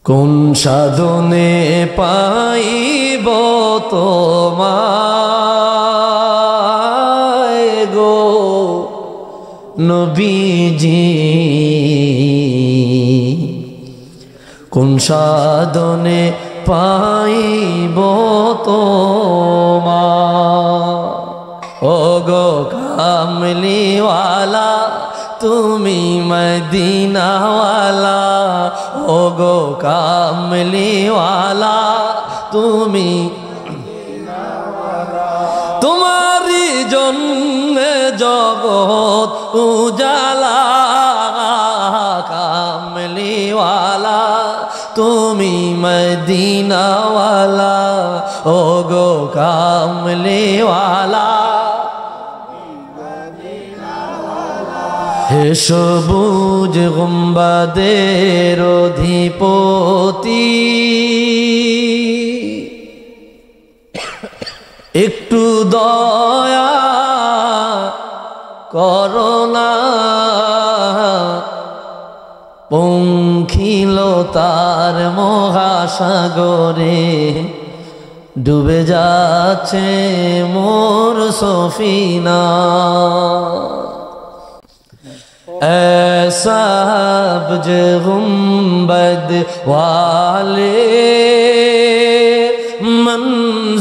কোন সাধনে পাইব তোমায় গো নবীজি, কোন সাধনে পাইব তোমায়। ও গো কামলিওয়ালা তুমি মদিনাওয়ালা, ও গো কামলিওয়ালা তুমি তোমারি জন্যে জগৎ উজালা, কামলিওয়ালা তুমি মদিনাওয়ালা, ও গো কামলিওয়ালা। হে সবুজ গুম্বাদের অধিপতি, একটু দয়া করোনা, পঙ্খিলতার মহাসাগরে ডুবে যাচ্ছে মোর সফিনা। সবজ গুম্বদ वाले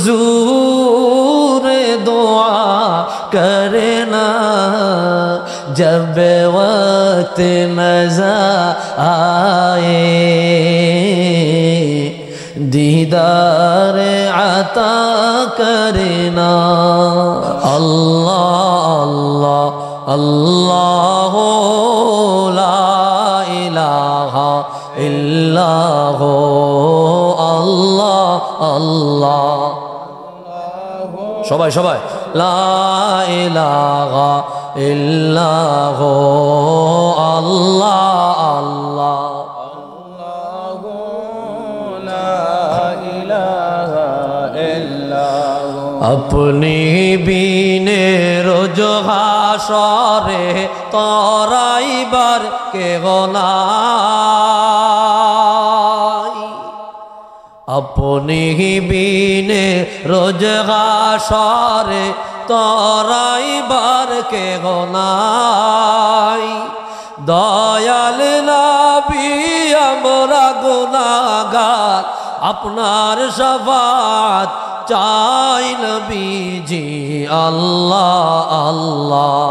मंजूर दुआ करना, जब वक्त नज़र आए दीदार अता करना। अल्लाह अल्लाह ला इलाहा इल्लाह, अल्लाह अल्लाह সবাই সবাই লা ইলাহা ইল্লাহ, আল্লাহ আল্লাহ अपनी बीने रोज हाशरे तराइबार के गोनाई, अपनी बीने रोज हाशरे तराइबार के गोनाई। दयाल नबी हमरा गुनाहगार আপনার শাফাত চাই নবীজি। আল্লাহ আল্লাহ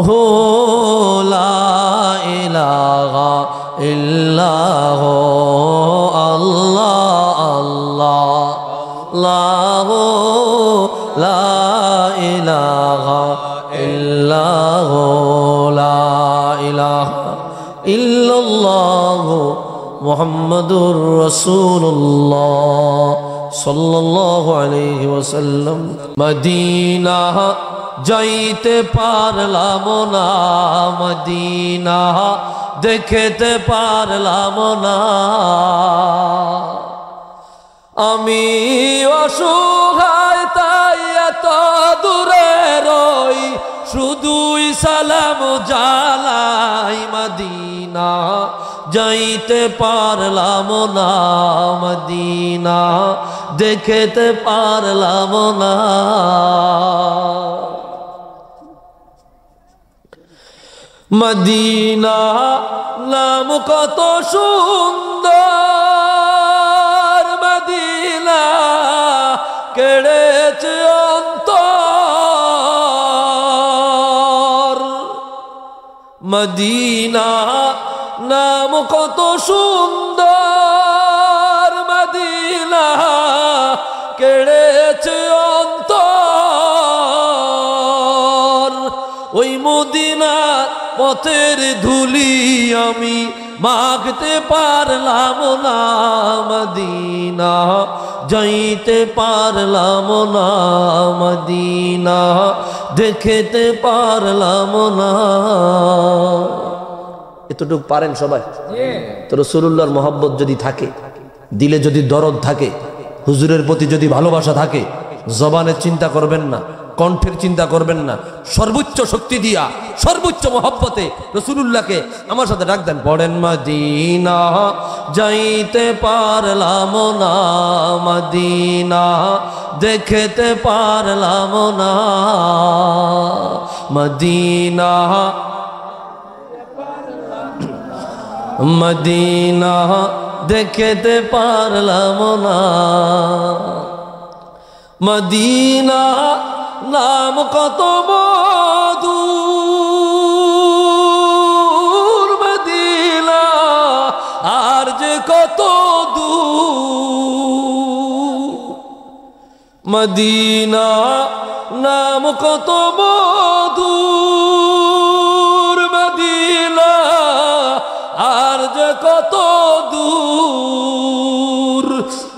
হো লা ইলাহা ইল্লাহ, আল্লাহ আল্লাহ লা ইলাহা ইল্লাহ, লা ইলাহা ইল্লাল্লাহ মুহাম্মাদুর রাসূলুল্লাহ সাল্লাল্লাহু আলাইহি ওয়াসাল্লাম। মদিনা যাইতে পারলাম না, মদিনা দেখতে পারলাম না, আমি অসহায় তাই এত দূরে রই, শুধুই সালাম জালাই। মদিনা যাইতে পারলাম না, মদিনা দেখতে পারলাম না। মদিনা নাম কত সুন্দর, মদিনা কেড়েছে অন্তর। মদিনা নাম কত সুন্দর, মদিনা কেড়েছে অন্তর। ওই মদিনার পথের ধুলি আমি মাখতে পারলাম না, মদিনা যাইতে পারলাম না, মদিনা দেখতে পারলাম না। এতটুকু পারেন সবাই? তো রাসূলুল্লাহর মহব্বত যদি থাকে, দিলে যদি দরদ থাকে, হুজুরের প্রতি যদি ভালোবাসা থাকে, জবানে চিন্তা করবেন না, কণ্ঠের চিন্তা করবেন না, সর্বোচ্চ শক্তি দিয়া সর্বোচ্চ মহব্বতে রাসূলুল্লাহকে আমার সাথে ডাক দেন। পড়েন মদিনা যাইতে পারলাম না, মদিনা দেখতে পারলাম না, মদিনা মদিনা দেখতে পারলাম না, মদিনা নাম কত মধুর, মদিনা আর যে কত দূর, মদিনা নাম কত মধুর, মদিনা আর যে কত দূর,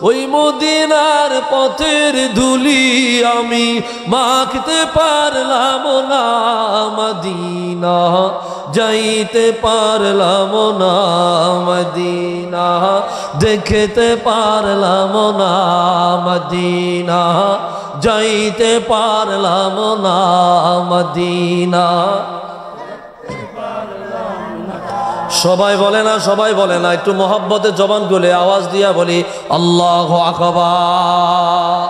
ওই মদিনার পথের ধুলি আমি মাখতে পারলাম না, মদিনা যাইতে পারলাম না, মদিনা দেখতে পারলাম না, মদিনা যাইতে পারলাম না, মদিনা। সবাই বলে না, সবাই বলে না, একটু মহব্বতে জবান খুলে আওয়াজ দিয়া বলি আল্লাহু আকবার।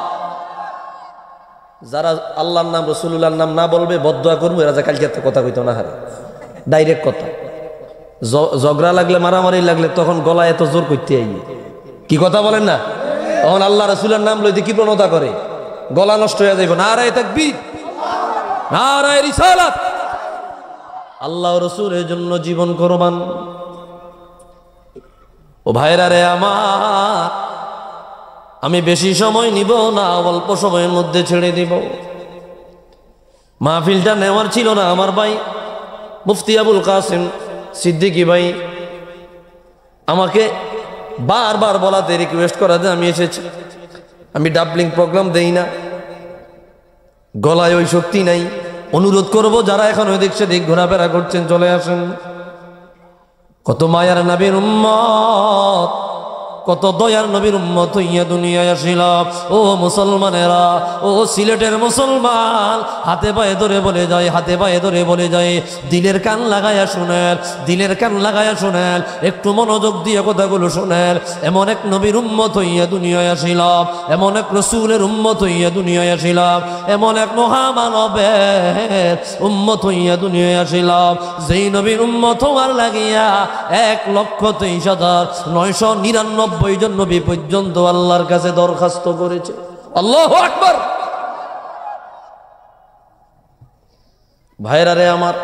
যারা আল্লাহর নাম রাসূলুল্লাহর নাম না বলবে বদদুয়া করবো, এরা যা কালকে কথা কইতো না, হারে ডাইরেক্ট কথা। ঝগড়া লাগলে মারামারি লাগলে তখন গলা এত জোর করতে আই, কি কথা বলেন না? তখন আল্লাহ রাসূলের নাম লইতে কি প্রণতা করে, গলা নষ্ট হয়ে যাইব। নারায়ে তাকবীর, নারায়ে রিসালাত। আল্লাহ রসুলের জন্য জীবন কোরবান। ও ভাইরা রে আমার, আমি বেশি সময় নিব না, অল্প সময়ের মধ্যে ছেড়ে দিব। মাহফিলটা নেওয়ার ছিল না আমার ভাই মুফতি আবুল কাসেম সিদ্দিকী ভাই আমাকে বারবার বলাতে রিকোয়েস্ট করাতে আমি এসেছি। আমি ডাবলিং প্রোগ্রাম দেই না, গলায় ওই শক্তি নাই। অনুরোধ করব যারা এখন ওই দিক সেদিক ঘোরাফেরা করছেন চলে আসেন। কত মায়ার নবীর উম্মত, কত দয়ার নবীর উম্মত হইয়া দুনিয়ায় আসিলাম। ও মুসলমানেরা, ও সিলেটের মুসলমান, হাতে পায়ে ধরে বলে যায়, হাতে পায়ে ধরে বলে যায়, দিলের কান লাগায়া শুনেন, দিলের কান লাগায়া শুনেন, একটু মনোযোগ দিয়ে কথাগুলো শুনেন। এমন এক নবীর উম্মত হইয়া দুনিয়ায় আসিলাম, এমন এক রসুলের উম্মত হইয়া দুনিয়ায় আসিলাম, এমন এক মহামানবের উম্মত হইয়া দুনিয়ায় আসিলাম, যেই নবীর উম্মত হওয়ার লাগিয়া 1,23,999 জন নবী পর্যন্ত আল্লাহর কাছে দরখাস্ত করেছে। আল্লাহু আকবার। ভাইরা রে আমার,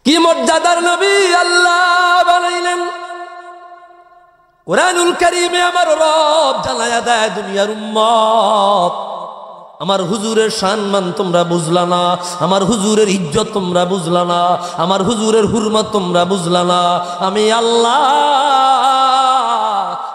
কি মর্যাদার নবী আল্লাহ বানাইলেন। কুরআনুল কারীমে আমার রব জানায়া দেয় দুনিয়ার উম্মত, আমার হুজুরের সম্মান তোমরা বুঝলা না, আমার হুজুরের ইজ্জত তোমরা বুঝলা না, আমার হুজুরের হুরমত তোমরা বুঝলা না। আমি আল্লাহ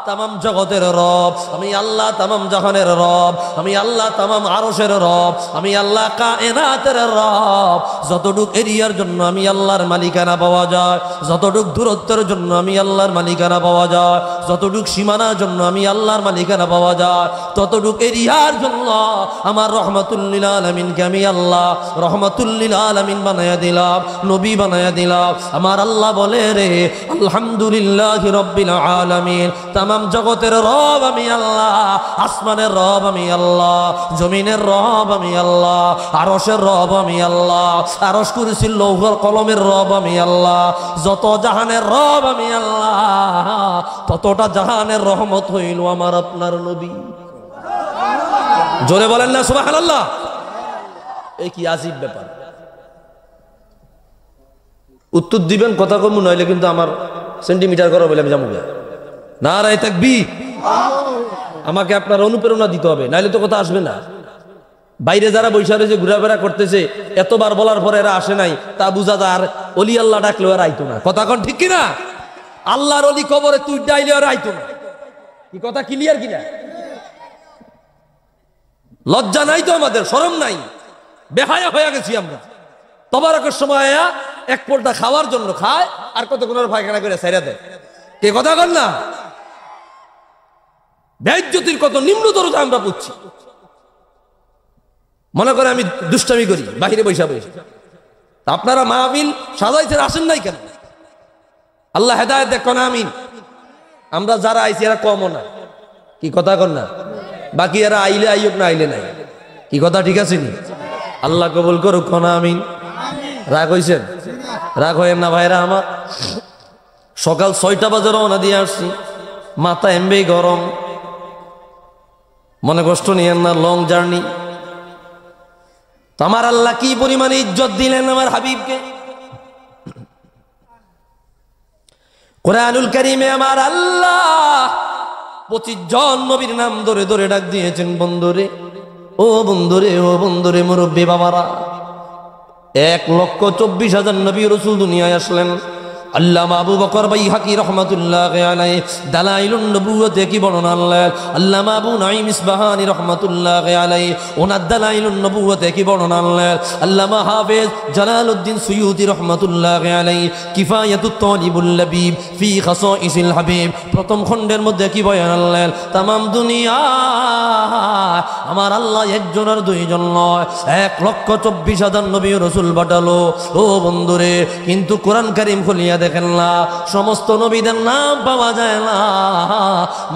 তামাম জগতের রব, আমি আল্লাহ তামাম জাহানের রব, আমি আল্লাহ তামাম আরশের রব, আমি আল্লাহ কায়নাতের রব। যতটুক এরিয়ার জন্য আমি আল্লাহর মালিকানা পাওয়া যায়, যতটুক দূরত্বের জন্য আমি আল্লাহর মালিকানা পাওয়া যায়, যতটুক সীমানার জন্য আমি আল্লাহর মালিকানা পাওয়া যায়, ততটুক এরিয়ার জন্য আমার রহমাতুল লিল আলামিনকে আমি আল্লাহ রহমাতুল লিল আলামিন বানায়া দিলাম, নবী বানায়া দিলাম। আমার আল্লাহ বলে রে আলহামদুলিল্লাহি রাব্বিল আলামিন, তামাম জগতের রব আমি আল্লাহ, আসমানের রব আমি আল্লাহ, জমিনের রব আমি আল্লাহ, আরশের রব আমি আল্লাহ, আরশ কুরসি লৌহ কলমের রব আমি আল্লাহ, যত জাহানের রব আমি আল্লাহ, ততটা জাহানের রহমত হইল আমার আপনার নবী। জোরে বলেন না সুবহানাল্লাহ। এই কি আজীব ব্যাপার। উত্তর দিবেন কথা কম, নইলে কিন্তু আমার সেন্টিমিটার করো বলে আমি যাবো। নারায়ে তাকবীর। আমাকে আপনার অনুপ্রেরণা দিতে হবে, নাইলে তো কথা আসবে না। বাইরে যারা বৈশা রয়েছে ঘোরাফেরা করতেছে, এতবার বলার পরে এরা আসে নাই, তা বুঝা যায় আর অলি আল্লাহ ডাকলেও আর আইতো না। কথা কন ঠিক কিনা? আল্লাহর অলি কবরে তুই ডাইলে আর আইতো না। কি কথা ক্লিয়ার কিনা? লজ্জা নাই তো আমাদের, শরম নাই, বেহায়া হয়ে গেছি আমরা। তবারকের সময় এক পোলটা খাওয়ার জন্য খায়, আর কতক্ষণ পায়খানা করে ছাইরা দেয়। কে কথা কন না? বেইজ্জতির কত নিম্ন দরজা আমরা বুঝছি। মনে করে আমি দুষ্টামি করি বাহিরে বৈশা বৈশা। আপনারা মাহফিল সাজাইতে আসেন নাই কেন? আল্লাহ হেদায়েত দেখুন, আমিন। আমরা যারা আইছি এরা কমও না, কি কথা কর না? বাকি এরা আইলে আইয়ুক, না আইলে নাই, কি কথা ঠিক আছে নি? আল্লাহ কবুল করুক, কোন আমিন। রাগ হইছেন? রাগ হইেন না ভাইরা আমার। সকাল 6টা বাজে রওনা দিয়ে আসছি, মাথা এমবে গরম, মনে কষ্ট নিয়েন না, লং জার্নি। আমার আল্লাহ কি পরিমাণে ইজ্জত দিলেন আমার হাবিবকে। কোরআনুল কারীমে আমার আল্লাহ 25 জন নবীর নাম ধরে ধরে ডাক দিয়েছেন, বন্ধুরে, ও বন্ধুরে, ও বন্ধুরে, মুরব্বী বাবারা। 1,24,000 নবী রাসূল দুনিয়ায় আসলেন। আল্লামা আবু বকর বাইহাকি রহমাতুল্লাহি আলাইহি দালাইলুন নবুওয়াতে কি বর্ণনা আনলেন। আল্লামা আবু নাঈম ইসবাহানি রহমাতুল্লাহি আলাইহি ওনার দালাইলুন নবুওয়াতে কি বর্ণনা আনলেন। আল্লামা হাফেজ জালালউদ্দিন সুয়ুতি রহমাতুল্লাহি আলাইহি কিফায়াতুত তালিবুল লাবিব ফি খাসাইসিল হাবিব প্রথম খণ্ডের মধ্যে কি বয়ান আনলেন। তামাম দুনিয়া আমার আল্লাহ একজন আর দুইজন নয়, 1,24,000 নবী রাসূল পাঠালো। ও বন্ধুরে, কিন্তু কোরআন কারীম খুলিয়া দেখেন না, সমস্ত নবীদের নাম পাওয়া যায় না,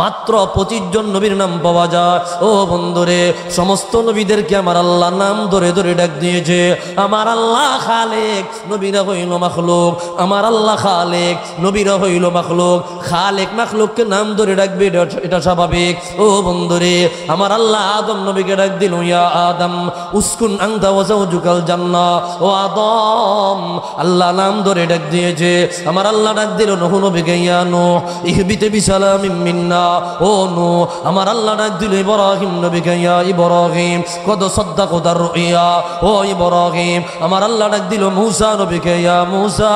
মাত্র 25 জন নবীর নাম পাওয়া যায়। ও বন্ধুরে, সমস্ত নবীদেরকে আমার আল্লাহ নাম ধরে ধরে ডাক দিয়েছে। আমার আল্লাহ খালেক, নবীরা হইল মাখলুক। আমার আল্লাহ খালেক, নবীরা হইল মাখলুক। খালেক মাখলুককে নাম ধরে ডাকবে, এটা স্বাভাবিক। ও বন্ধুরে, আমার আল্লাহ আদম নবীকে ডাক দিল, ইয়া আদম উসকুন আনতা ওয়া যাওজুকাল জান্নাহ। ও আদম, আল্লাহ নাম ধরে ডাক দিয়েছে। আমার আল্লাহ ডাক দিল নূহ নবীকে, ইয়া নূহ ইহবিত বিসালামিন মিন্না। ও নূহ, আমার আল্লাহ ডাক দিল ইব্রাহিম নবীকে, ইয়া ইব্রাহিম কদ সাদ্দাকতা রুইয়া। ও ইব্রাহিম, আমার আল্লাহ ডাক দিল মূসা নবীকে, ইয়া মূসা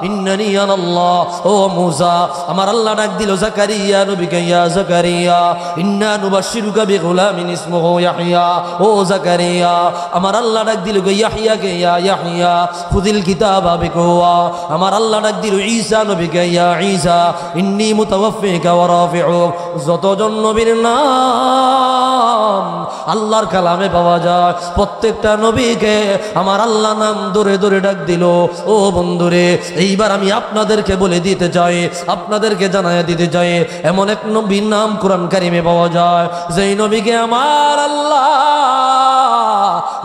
ইন্নানি আনাল্লাহ। ও মূসা, আমার আল্লাহ ডাক দিল জাকারিয়া নবীকে, ইয়া জাকারিয়া ইন্না নুবাশশিরুকা বিগুলামিন ইসমুহু ইয়াহইয়া। ও জাকারিয়া, আমার আল্লাহ ডাক দিল ইয়াহইয়াকে, ইয়া ইয়াহইয়া খুযিল কিতাবা বিকুওয়া। আমার আল্লাহ ডাক দিল ঈসা নবীকে, ইয়া ঈসা ইন্নী মুতাওয়াফফিকা ওয়া রাফিউক। যতজন নবীর নাম আল্লাহর কালামে পাওয়া যায়, প্রত্যেকটা নবীকে আমার আল্লাহ নাম ধরে ধরে ডাক দিল। ও বন্ধুরে, এইবার আমি আপনাদেরকে বলে দিতে চাই, আপনাদেরকে জানাইয়া দিতে চাই, এমন এক নবীর নাম কোরআন কারিমে পাওয়া যায়, যেই নবীকে আমার আল্লাহ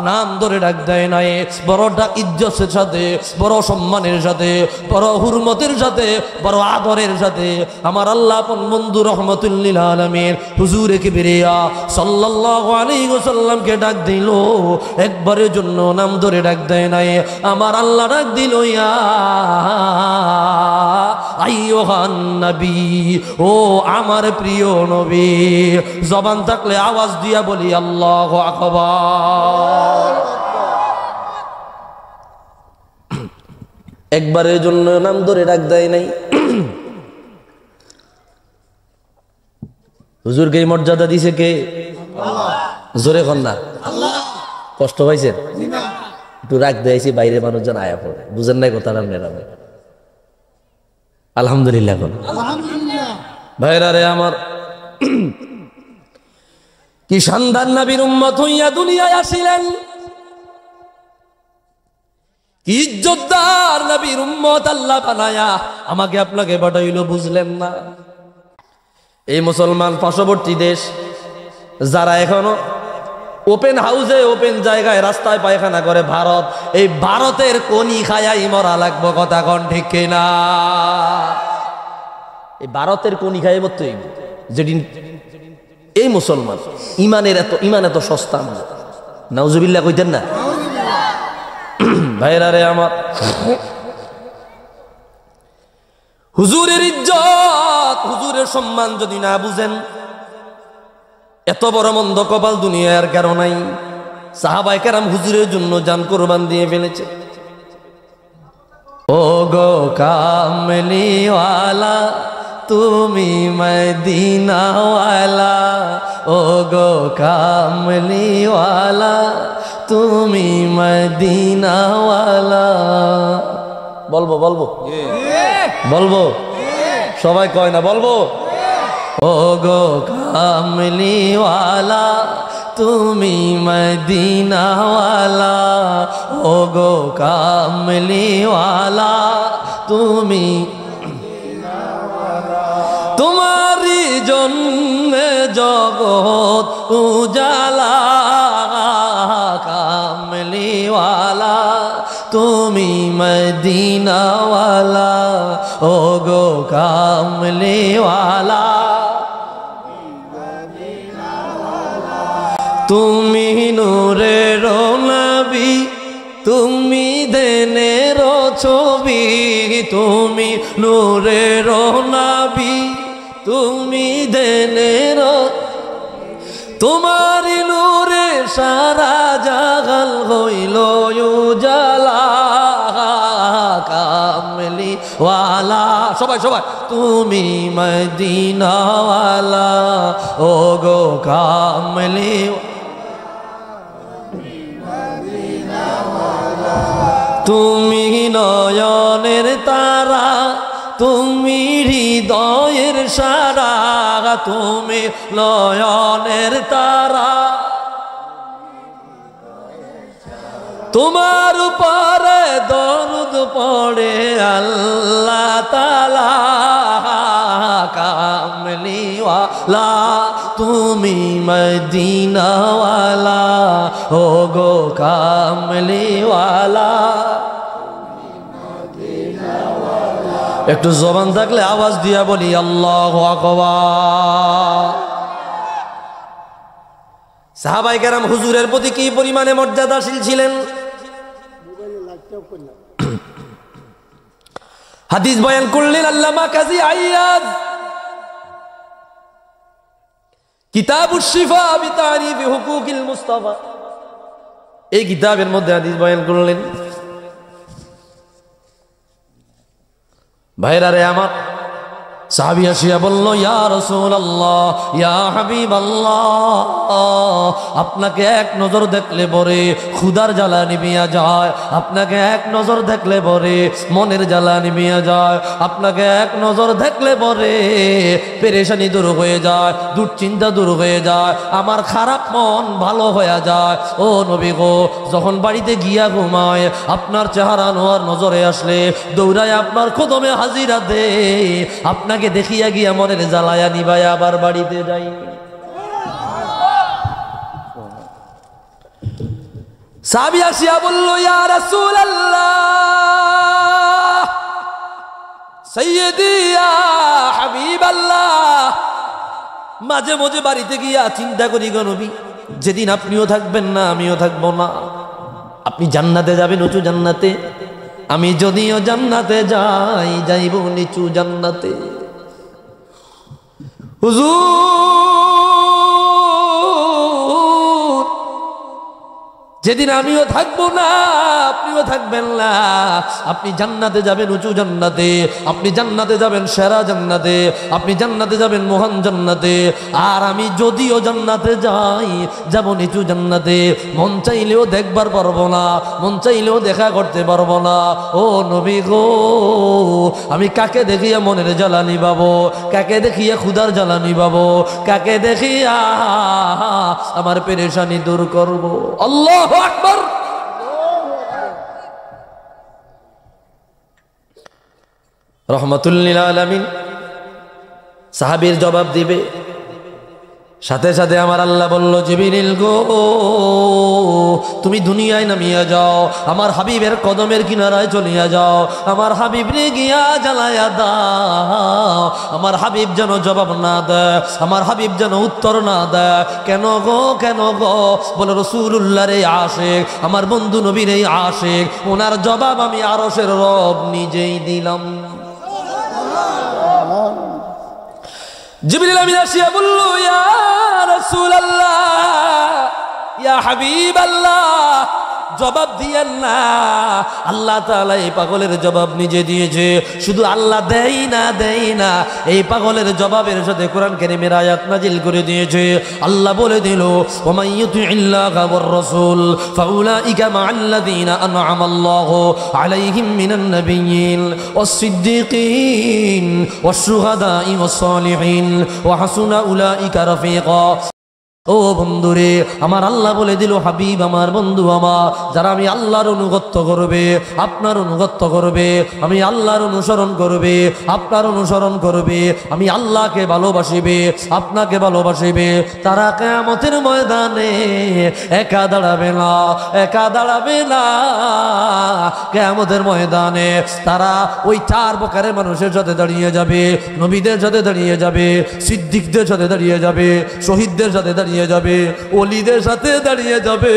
নাম ধরে ডাক দেয় নাই, বড় ডাক ইজ্জতের সাথে, বড় সম্মানের সাথে, বড় হুরমতের সাথে, বড় আদরের সাথে আমার আল্লাহ আপন বন্ধু রহমাতুল লিল আলামিন হুজুরে কিবরিয়া সাল্লাল্লাহু আলাইহি ওয়াসাল্লামকে ডাক দিল। একবারের জন্য নাম ধরে ডাক দেয় নাই, আমার আল্লাহ ডাক দিল, ইয়া আইয়ুহান নবী, ও আমার প্রিয় নবী। জবান থাকলে আওয়াজ দিয়া বলি আল্লাহু আকবার। একবারের জন্য নাম ধরে ডাক দেয় নাই। হুজুরকে এই মর্যাদা দিছে কে? জোরে কন্যা কষ্ট পাইছেন? একটু রাগ দিয়েছি, বাইরে মানুষজন আয়া পড়ে, বুঝেন নাই কথাটা মেরামে। আলহামদুলিল্লাহ ভাইরা রে আমার, কি শানদার নবীর উম্মত হইয়া দুনিয়ায় আসিলেন, কি ইজ্জতদার নবীর উম্মত আল্লাহ বানায়া আমাকে আপনাকে পাঠাইল, বুঝলেন না? এই মুসলমান পার্শ্ববর্তী দেশ যারা এখনো ওপেন হাউসে, ওপেন জায়গায় রাস্তায় পায়খানা করে, ভারত, এই ভারতের কোনি খায়াই মরা লাগবো, কথা কোন ঠিক কিনা? এই ভারতের কোনি খায় মরতে হইব। যেদিন এই মুসলমান ইমান এত সস্তা না, নাউজুবিল্লাহ কইতেন না ভাইরা রে আমার। হুজুরের ইজ্জত, হুজুরের সম্মান যদি না বুঝেন, এত বড় মন্দ কপাল দুনিয়ার কারো নাই। সাহাবায়ে কেরাম হুজুরের জন্য জান কুরবান দিয়ে ফেলেছে। ও গো কামলিওয়ালা তুমি মদিনাওয়ালা, ও গো কামলিওয়ালা তুমি মদিনাওয়ালা। বলবো বলবো বলবো, সবাই কয় না, বলবো। ও গো কামলিওয়ালা তুমি মদিনাওয়ালা ও গো কামলিওয়ালা তুমি তোমারি জন্যে জগৎ উজালা কামলিওয়ালা তুমি মদিনাওয়ালা ও গো কামলিওয়ালা তুমি নূরের নবী তুমি দেনের ছবি তুমি নূরের নবী তুমি দেনের তোমার নূরে সারা জাগাল হইল উজালা কামলি ওয়ালা সবাই সবাই তুমি মদিনাওয়ালা ও গো কামলি তুমি নয়নের তারা তুমি হৃদয়ের সারা তুমি নয়নের তারা তোমার উপরে দরুদ পড়ে আল্লাহ তাআলা কামলিওয়ালা তুমি মদিনাওয়ালা ও গো কামলিওয়ালা একটু জবান থাকলে আওয়াজ দিয়া বলি আল্লাহু আকবার। সাহাবায়ে কেরাম হুজুরের প্রতি কি পরিমাণে মর্যাদাশীল ছিলেন। হাদিস বয়ান করলেন আল্লামা কাজী আইয়াজ কিতাবুশ শিফা বিতারিফ হুকুকিল মুস্তাফা এই কিতাবের মধ্যে হাদিস বয়ান করলেন। ভাইরা রে আমার সাহাবী আসিয়া বলল ইয়া রাসূলুল্লাহ ইয়া হাবিবাল্লাহ আপনাকে এক নজর দেখলে পরে ক্ষুধার জ্বালা নিভিয়া যায় আপনাকে এক নজর দেখলে পরে মনের জ্বালা নিভিয়া যায় আপনাকে এক নজর দেখলে পরে পেরেশানি দূর হয়ে যায় দুশ্চিন্তা দূর হয়ে যায় আমার খারাপ মন ভালো হয়ে যায়। ও নবী গো যখন বাড়িতে গিয়া ঘুমায় আপনার চেহারা নোয়ার নজরে আসলে দৌড়ায় আপনার কদমে হাজিরা দে আপনাকে দেখিয়া গিয়া মনের জ্বালায়া নিবায়া আবার বাড়িতে যাই। সাহাবী আসিয়া বলল ইয়া রাসূলুল্লাহ সাইয়্যিদি ইয়া হাবিবাল্লাহ মাঝে মাঝে বাড়িতে গিয়া চিন্তা করি গো নবী যেদিন আপনিও থাকবেন না আমিও থাকবো না আপনি জান্নাতে যাবেন উঁচু জান্নাতে আমি যদিও জান্নাতে যাই যাইব নিচু জান্নাতে। হুজুর যেদিন আমিও থাকবো না আপনিও থাকবেন না আপনি জান্নাতে যাবেন উঁচু জান্নাতে আপনি জান্নাতে যাবেন সেরা জান্নাতে আপনি জান্নাতে যাবেন মহান জান্নাতে আর আমি যদিও জান্নাতে যাই যাব নিচু জান্নাতে মন চাইলেও দেখবার পারবো না মন চাইলেও দেখা করতে পারবো না। ও নবী গো আমি কাকে দেখিয়া মনের জ্বালা নিবাবো কাকে দেখিয়া ক্ষুধার জ্বালা নিবাবো কাকে দেখিয়া আমার পেরেশানি দূর করবো। আল্লাহু আকবার। রহমাতুল লিল আলামিন সাহাবীর জবাব দিবে সাথে সাথে আমার আল্লাহ বলল জিবরিল গো তুমি দুনিয়ায় নামিয়া যাও আমার হাবিবের কদমের কিনারায় চলিয়া যাও আমার হাবিব রে গিয়া জ্বালায়া দাও আমার হাবিব যেন জবাব না দেয় আমার হাবিব যেন উত্তর না দেয়। কেন গো বলে রাসূলুল্লাহ রে আশিক আমার বন্ধু নবীর এই আশিক ওনার জবাব আমি আরশের রব নিজেই দিলাম। জিবরিল আমিন আসিয়া বলল ইয়া রাসূলুল্লাহ ইয়া হাবিবাল্লাহ জবাব দিয়েন না আল্লাহ তাআলা এই পাগলের জবাব নিজে দিয়েছে শুধু আল্লাহ দেই না এই পাগলের জবাবের সাথে কোরআন কারীমের আয়াত নাজিল করে দিয়েছে। আল্লাহ বলে দিল ওয়া ইউতিইল্লাহা ওয়ার রাসূল ফাউলাইকা মা'আল্লাযীনা আন'আমাল্লাহু আলাইহিম মিনান নাবিয়্যিন ওয়াস সিদ্দীকিন ওয়াশ শুহাদা'i ওয়াস সালিহিন ওয়া হাসুনা উলাইকা রাফীকা। ও বন্ধুরে আমার, আল্লাহ বলে দিল হাবিব আমার, বন্ধু আমার, যারা আমি আল্লাহর অনুগত্য করবে, আপনার অনুগত্য করবে, আমি আল্লাহর অনুসরণ করবে, আপনার অনুসরণ করবে, আমি আল্লাহকে ভালোবাসিবে, আপনাকে ভালোবাসিবে, তারা কিয়ামতের ময়দানে একা দাঁড়াবে না, একা দাঁড়াবে না। কিয়ামতের ময়দানে তারা ওই 4 প্রকারের মানুষের সাথে দাঁড়িয়ে যাবে, নবীদের সাথে দাঁড়িয়ে যাবে, সিদ্দিকদের সাথে দাঁড়িয়ে যাবে, শহীদদের সাথে দাঁড়িয়ে যাবে, ওলিদের সাথে দাঁড়িয়ে যাবে,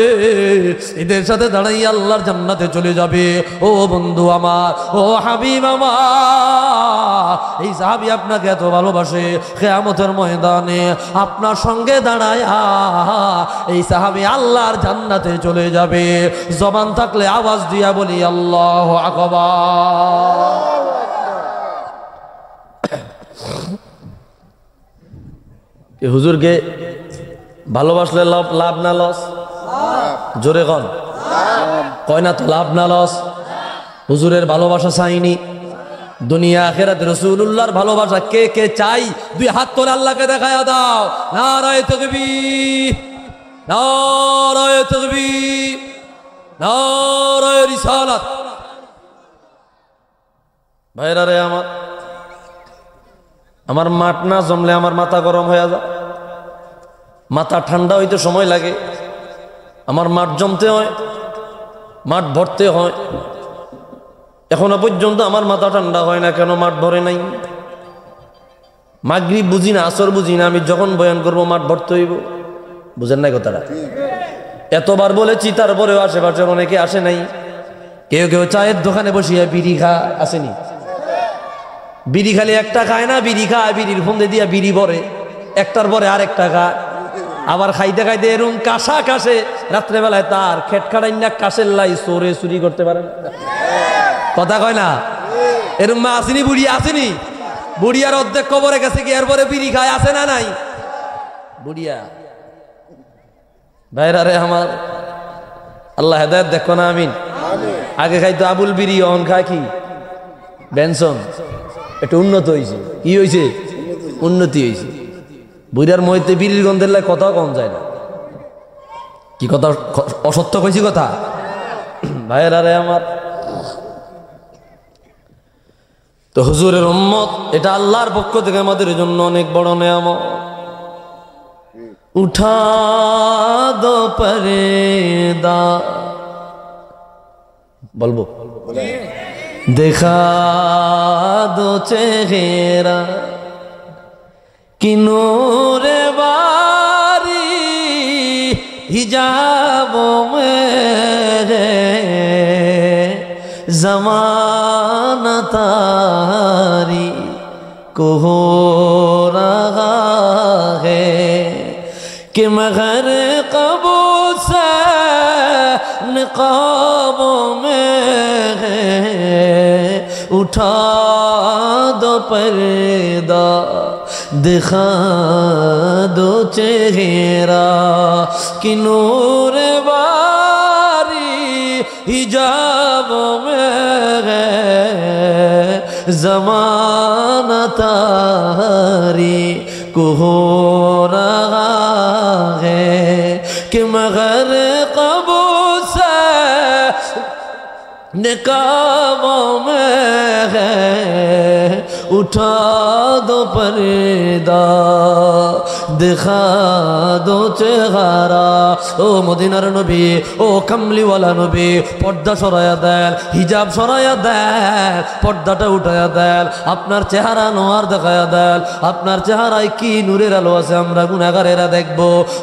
এদের সাথে দাঁড়াই আল্লাহর জান্নাতে চলে যাবে। ও বন্ধু আমার, ও হাবিব আমার, এই সাহাবী আপনাকে এত ভালোবাসে, কিয়ামতের ময়দানে আপনার সঙ্গে দাঁড়ায় এই সাহাবী আল্লাহর জান্নাতে চলে যাবে। জবান থাকলে আওয়াজ দিয়া বলি আল্লাহু আকবার। হুজুরকে ভালোবাসলে লাভ না লস? জোরে কন, কয় না তো লাভ না লস? হুজুরের ভালোবাসা চাইনি, দুনিয়া আখিরাত রাসূলুল্লাহর ভালোবাসা কে কে চাই? 2 হাত তোলে আল্লাহকে দেখায়া দাও। নারায়ে তাকবীর, নারায়ে তাকবীর, নারায়ে রিসালাত। ভাইরা রে আমার মাঠ না জমলে আমার মাথা গরম হয়ে যায়, মাথা ঠান্ডা হইতে সময় লাগে। আমার মাঠ জমতে হয়, মাঠ ভরতে হয়, এখনো পর্যন্ত আমার মাথা ঠান্ডা হয় না। কেন? মাঠ ভরে নাই। মাগরিব বুঝি না, আসর বুঝি না, আমি যখন বয়ান করবো মাঠ ভরতে হইব। বুঝেন নাই কথাটা? এতবার বলেছি, তারপরেও আশেপাশে অনেকে আসে নাই। কেউ কেউ চায়ের দোকানে বসিয়া বিড়ি খায়, আসেনি? বিড়ি খালি একটা খায় না, বিড়ি খায়, বিড়ির ফন্দে দিয়া বিড়ি ভরে, একটার পরে আরেকটা খায়। আবার খাইতে খাইতে এরকম কাশা কাশে, রাত্রেবেলায় তার খেট খাড়াই না কাশের লাই চোরে চুরি করতে পারে না। কথা কয় না? এরকম আসেনি? বুড়ি আসেনি? বুড়িয়ার অর্ধেক কবরে গেছে কি, এরপরে বিড়ি খায়, আছে না নাই? বুড়িয়া ভাইরা রে আমার, আল্লাহ হেদায়েত দেখো না, আমিন। আগে খাইতো আবুল বিড়ি, অন খায় কি বেনসন। একটু উন্নত হয়েছে। কি হয়েছে? উন্নতি হয়েছে। বুড়ার মহিতে বিড়ির গন্ধের লাই কথাও কম যায় না। কি কথা অসত্য কইছি কথা? ভাইরা রে আমার, তো হুজুরের উম্মত, এটা আল্লাহর পক্ষ থেকে আমাদের জন্য অনেক বড় নেয়ামত। উঠা দো পর্দা, বলবো দেখা দো চেহারা কি নূরে বারি হিজাব মেরে ज़माना तारी को हो रहा है कि मगर कबू से निकाबों में है उठा दो पर्दा दिखा दो चेहरा कि नूर बारी हिजाबों में है ज़माना तारी को हो रहा है कि मगर कबू से निकाबों में है उठा दो पर्दा दिखा दो चेहरा। ও মদিনার নবী, ও কামলিওয়ালা নবী, পর্দা সরাইয়া দেন, হিজাব সরাইয়া দেন, পর্দাটা উঠাইয়া দেন, আপনার চেহারা নোয়ার দেখাইয়া দেন। আপনার চেহারায় কি নূরের আলো আছে আমরা গুনাহগারেরা দেখব।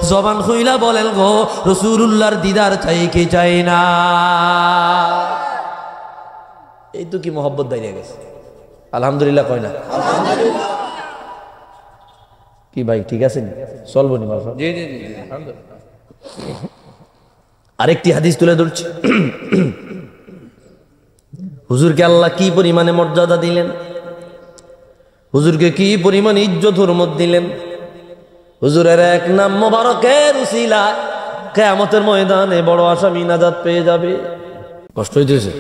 জবান খুইলা বলেন গো, রাসূলুল্লাহর দিদার চাই কি চাই না? এই তো কি মোহব্বত দাঁড়িয়ে গেছে। আলহামদুলিল্লাহ কয় না? কি ভাই ঠিক আছে? চলবো নি? জি জি জি, আলহামদুলিল্লাহ। আরেকটি হাদিস তুলে ধরছি। হুজুরকে আল্লাহ কি পরিমাণে মর্যাদা দিলেন, হুজুরকে কি পরিমাণে ইজ্জত হুরমত দিলেন। হুজুরের এক নাম মোবারকের উসিলায় কিয়ামতের ময়দানে বড় আসামি নাজাত পেয়ে যাবে। কষ্ট হইতেছে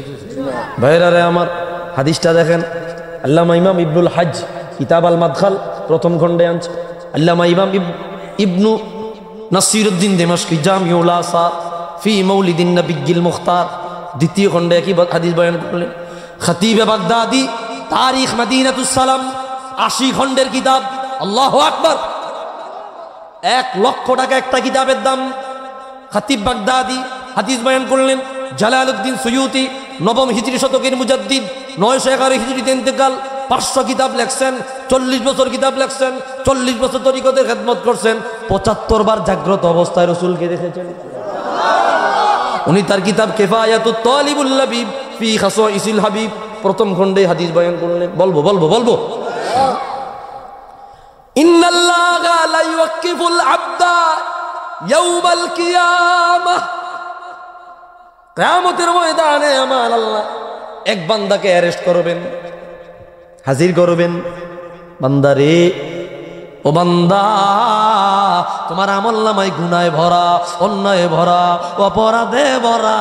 ভাইরা রে আমার। হাদিসটা দেখেন, আল্লামা ইমাম ইবনুল হজ কিতাব আল মাদখাল প্রথম খণ্ডে আনছে। আল্লামা ইমাম ইবনু নাসিরউদ্দিন দিমাশকি জামিউল আসার ফি মৌলিদিন নবিয়্যিল মুখতার দ্বিতীয় খণ্ডে একই হাদিস বয়ান করলেন। খতিবে বাগদাদি তারিখ মদিনাতুস সালাম 80 খণ্ডের কিতাব। আল্লাহু আকবার। 1 লক্ষ টাকা একটা কিতাবের দাম। খতিব বাগদাদি হাদিস বয়ান করলেন। জালালউদ্দিন সুয়ুতি নবম হিজরি শতকের মুজাদ্দিদ, 911 হিজরিতে ইন্তেকাল। 500 কিতাব লেখছেন, 40 বছর কিতাব লেখছেন, 40 বছর তরিকতের খেদমত করছেন, 75 বার জাগ্রত অবস্থায় রাসূলকে দেখেছেন। উনি তার কিতাব কিফায়াতুত তালিবুল লাবিব ফি খাসাইসিল হাবিব প্রথম খণ্ডে হাদিস বয়ান করলেন। বলবো ইন্নাল্লাহা লা ইউক্কিফুল আবদা ইয়াউমাল কিয়ামাহ। কিয়ামতের ময়দানে আমার আল্লাহ এক বান্দাকে অ্যারেস্ট করবেন, হাজির করবেন। বান্দারে, ও বান্দা, তোমার আমলনামায় গুনায় ভরা, অন্যায় ভরা, অপরাধে ভরা।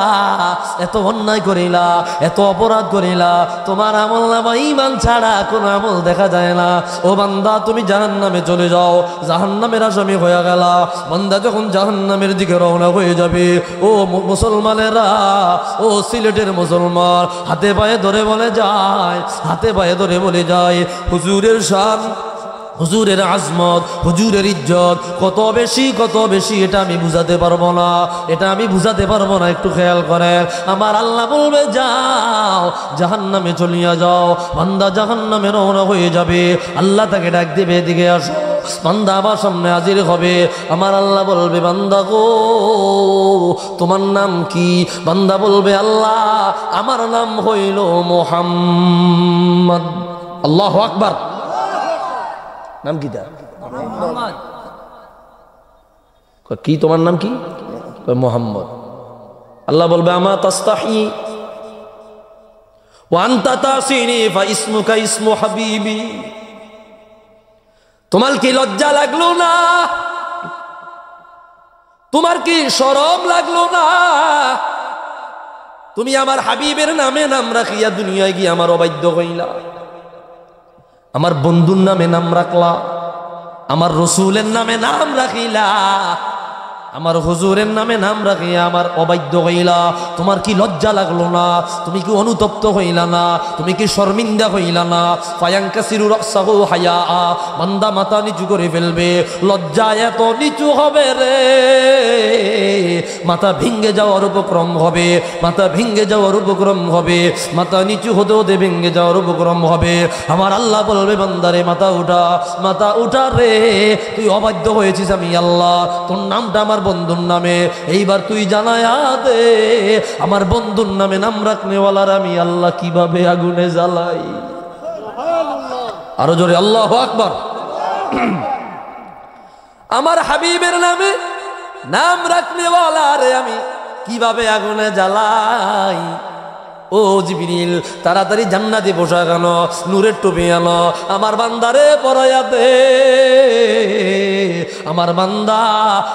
এত অন্যায় করিলা, এত অপরাধ করিলা, তোমার আমলনামায় ঈমান ছাড়া কোনো আমল দেখা যায় না। ও বান্দা, তুমি জাহান্নামে চলে যাও, জাহান্নামের আসামি হয়ে গেলা। বান্দা যখন জাহান্নামের দিকে রওনা হয়ে যাবে, ও মুসলমানেরা, ও সিলেটের মুসলমান, হাতে পায়ে ধরে বলে যায়, হাতে পায়ে ধরে বলে যায়, হুজুরের শান, হুজুরের আজমত, হুজুরের ইজ্জত কত বেশি এটা আমি বুঝাতে পারবো না, এটা আমি বুঝাতে পারবো না। একটু খেয়াল করেন, আমার আল্লাহ বলবে যাও, জাহান্নামে চলিয়া যাও। বান্দা জাহান্নামে রওনা হয়ে যাবে, আল্লাহ তাকে ডাক দেবে, এদিকে আসো। বান্দা আমার সামনে হাজির হবে, আমার আল্লাহ বলবে, বান্দা গো, তোমার নাম কি? বান্দা বলবে, আল্লাহ, আমার নাম হইল মুহাম্মদ। আল্লাহু আকবার। নাম কি তার? কি তোমার নাম কি? মুহাম্মদ। আল্লাহ বলবে, আমা তাস্তাহি ওয়া আনতা তাসিনি ফা ইসমুকা ইসমু হাবিবি। তোমার কি লজ্জা লাগলো না? তোমার কি শরম লাগলো না? তুমি আমার হাবিবের নামে নাম রাখিয়া দুনিয়ায় গিয়ে আমার অবাধ্য হইলা, আমার বন্ধুর নামে নাম রাখলা, আমার রসুলের নামে নাম রাখিলা, আমার হুজুরের নামে নাম রাখিয়া আমার অবাধ্য হইলা। তোমার কি লজ্জা লাগলো না? তুমি কি অনুতপ্ত হইলা না? তুমি কি শর্মিন্দা হইলা না? ফায়ানকাসিরু রাসাহু হায়া, বান্দা মাথা নিচু করে ফেলবে। লজ্জা এত নিচু হবে রে, মাথা ভেঙ্গে যাওয়ার উপক্রম হবে, মাথা ভেঙ্গে যাওয়ার উপক্রম হবে, মাথা নিচু হতে হতে ভেঙ্গে যাওয়ার উপক্রম হবে। আমার আল্লাহ বলবে, বান্দারে মাথা উঠা, মাথা উঠা রে, তুই অবাধ্য হয়েছিস, আমি আল্লাহ, তোর নামটা আমার বন্ধুর নামে, এইবার তুই জানায়া দে, আমার বন্ধুর নামে নাম রাখনেওয়ালার আমি আল্লাহ কিভাবে আগুনে জ্বালাই। আরো জোরে আল্লাহু আকবার। আমার হাবিবের নামে নাম রাখনেওয়ালারে আমি কিভাবে আগুনে জ্বালাই। ও জিবরিল, তাড়াতাড়ি জান্নাতি পোশাক আনো, নূরের টুপি আনো, আমার বান্দারে পরাইয়া দে। আমার বান্দা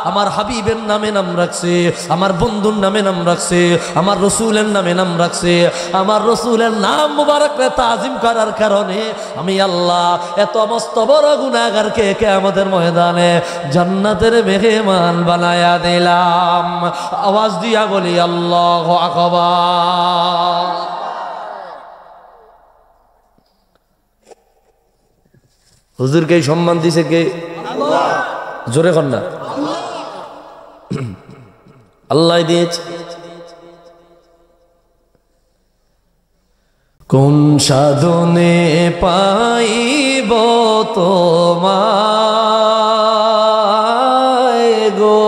আমার হাবিবের নামে নাম রাখছে, আমার বন্ধুর নামে নাম রাখছে, আমার রসুলের নামে নাম রাখছে। আমার রসুলের নাম মুবারককে তাজিম করার কারণে আমি আল্লাহ এত মস্ত বড় গুনাহগারকে কিয়ামতের ময়দানে জান্নাতের মেহমান বানায়া দিলাম। আওয়াজ দিয়া বলি আল্লাহু আকবার। হুজুরকে সম্মান দিছে কে? জোরে কর না। আল্লাহ দিয়েছে। কোন সাধনে পাইব তোমায় গো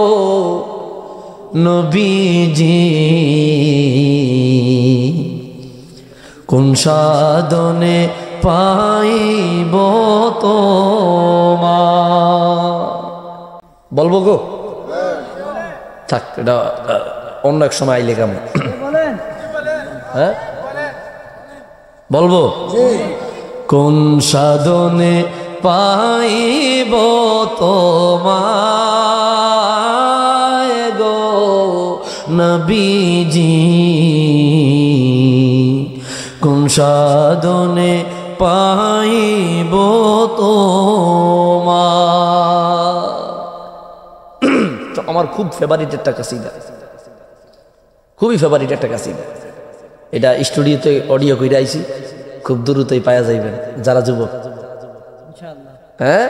নবীজি, কোন সাধনে পাইব তোমায়। বলবো গো? থাক, এটা অন্য এক সময় আইলে কেমন? হ্যাঁ বলবো? কোন সাধনে পাইব তোমায় গো নবীজি, কোন সাধনে পাইব তোমায়। আমার খুব ফেভারিট একটা কাসিদা, খুবই ফেভারিট একটা কাসিদা। এটা স্টুডিওতে অডিও করে আইছি, খুব দ্রুতই পাওয়া যাইবেন যারা যুবক। হ্যাঁ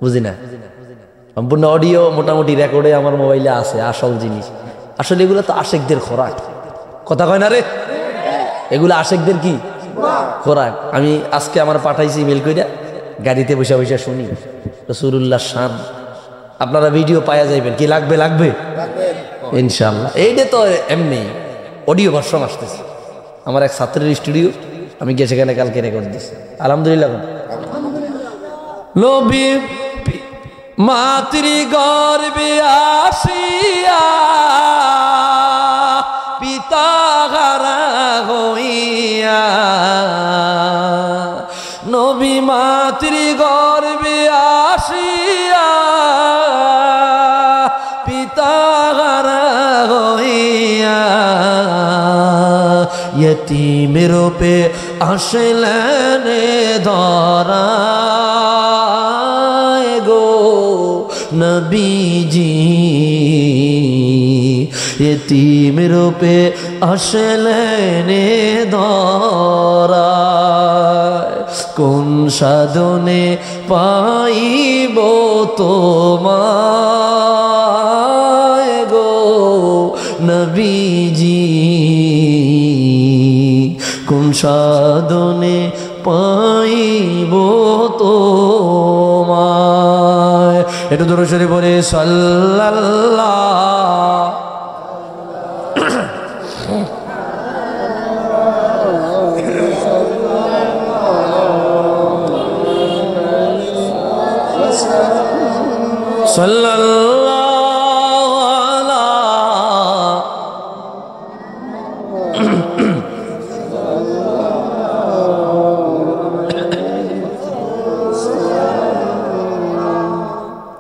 বুঝি না, সম্পূর্ণ অডিও মোটামুটি রেকর্ডে আমার মোবাইলে আছে, আসল জিনিস। আসলে এগুলো তো আশেকদের খোরাক, কথা কয় না রে, এগুলো আশেকদের কি খোরাক। আমি আজকে আমার পাঠাইছি ইমেল কইরা, গাড়িতে বসে বসে শুনি রাসূলুল্লাহ শান। আপনারা ভিডিও পাওয়া যাইবেন, কি লাগবে লাগবে ইনশাআল্লাহ। এইটা তো এমনি অডিও ভার্সন আসতেছে আমার এক ছাত্রের স্টুডিও, আমি গিয়ে সেখানে কালকে রেকর্ড দিচ্ছি। আলহামদুলিল্লাহ। নবী মাতৃ গর্ভে আসিয়া পিতা হারা হইয়া, নবী মাতৃ গর্ভে আসিয়া পিতা হারা হইয়া, यतीमेर पे আসলেন ধরায় গো নবীজি, यतीमेर पे আসলেন ধরায়, কোন সাধনে পাইব তোমায় গো নবীজি, কোন সাধনে পাইব তোমায়। একটু দূরে সরে পড়ে সাল্লাল্লাহ।